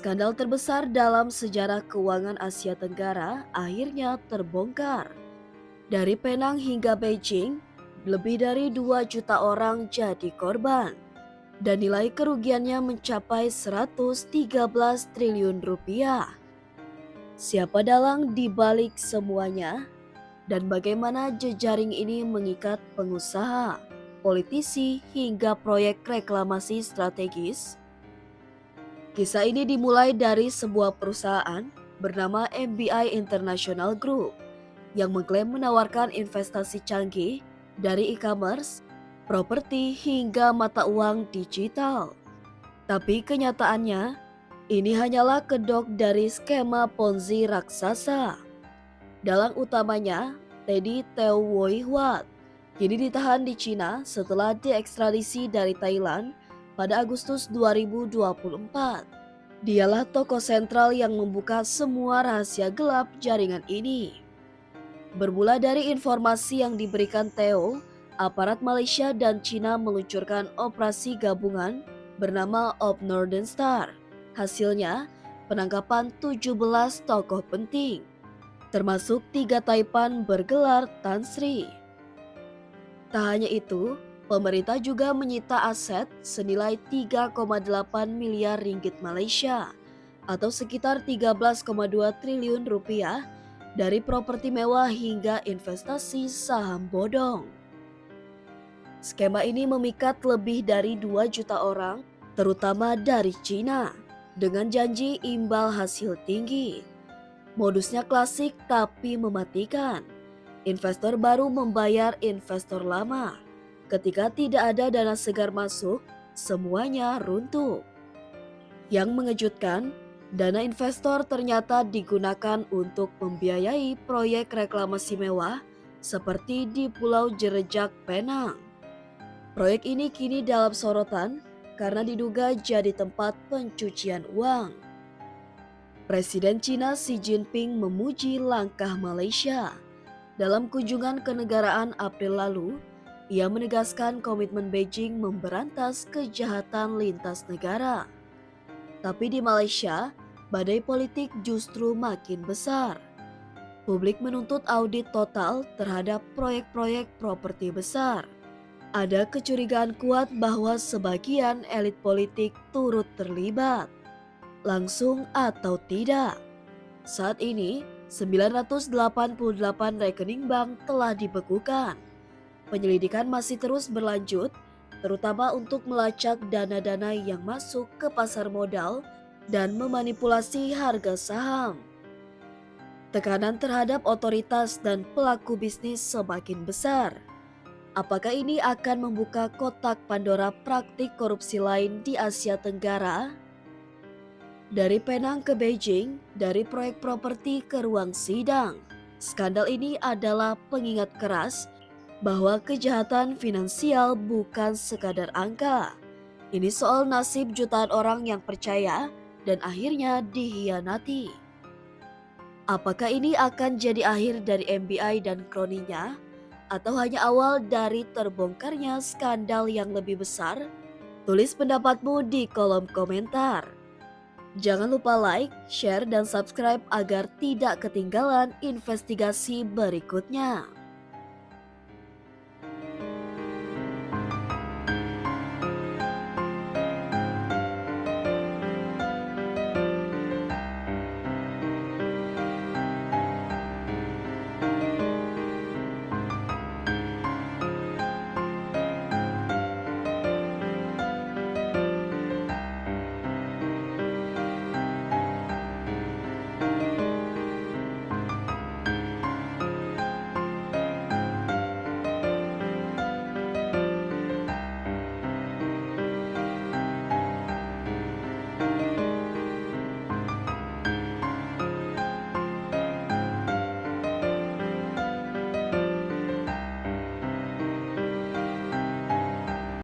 Skandal terbesar dalam sejarah keuangan Asia Tenggara akhirnya terbongkar. Dari Penang hingga Beijing, lebih dari 2 juta orang jadi korban. Dan nilai kerugiannya mencapai 113 triliun rupiah. Siapa dalang di balik semuanya? Dan bagaimana jejaring ini mengikat pengusaha, politisi, hingga proyek reklamasi strategis? Kisah ini dimulai dari sebuah perusahaan bernama MBI International Group yang mengklaim menawarkan investasi canggih dari e-commerce, properti hingga mata uang digital. Tapi kenyataannya, ini hanyalah kedok dari skema Ponzi raksasa. Dalang utamanya, Teddy Teo Woi Huat, kini ditahan di Cina setelah diekstradisi dari Thailand pada Agustus 2024. Dialah tokoh sentral yang membuka semua rahasia gelap jaringan ini. Bermula dari informasi yang diberikan Theo, aparat Malaysia dan Cina meluncurkan operasi gabungan bernama Op Northern Star. Hasilnya, penangkapan 17 tokoh penting, termasuk 3 Taipan bergelar Tan Sri. Tak hanya itu, pemerintah juga menyita aset senilai 3,8 miliar ringgit Malaysia atau sekitar 13,2 triliun rupiah dari properti mewah hingga investasi saham bodong. Skema ini memikat lebih dari 2 juta orang, terutama dari Cina, dengan janji imbal hasil tinggi. Modusnya klasik tapi mematikan. Investor baru membayar investor lama. Ketika tidak ada dana segar masuk, semuanya runtuh. Yang mengejutkan, dana investor ternyata digunakan untuk membiayai proyek reklamasi mewah seperti di Pulau Jerejak, Penang. Proyek ini kini dalam sorotan karena diduga jadi tempat pencucian uang. Presiden Cina Xi Jinping memuji langkah Malaysia. Dalam kunjungan kenegaraan April lalu, ia menegaskan komitmen Beijing memberantas kejahatan lintas negara. Tapi di Malaysia, badai politik justru makin besar. Publik menuntut audit total terhadap proyek-proyek properti besar. Ada kecurigaan kuat bahwa sebagian elit politik turut terlibat, langsung atau tidak. Saat ini, 988 rekening bank telah dibekukan. Penyelidikan masih terus berlanjut, terutama untuk melacak dana-dana yang masuk ke pasar modal dan memanipulasi harga saham. Tekanan terhadap otoritas dan pelaku bisnis semakin besar. Apakah ini akan membuka kotak Pandora praktik korupsi lain di Asia Tenggara? Dari Penang ke Beijing, dari proyek properti ke ruang sidang, skandal ini adalah pengingat keras bahwa kejahatan finansial bukan sekadar angka. Ini soal nasib jutaan orang yang percaya dan akhirnya dikhianati. Apakah ini akan jadi akhir dari MBI dan kroninya? Atau hanya awal dari terbongkarnya skandal yang lebih besar? Tulis pendapatmu di kolom komentar. Jangan lupa like, share, dan subscribe agar tidak ketinggalan investigasi berikutnya.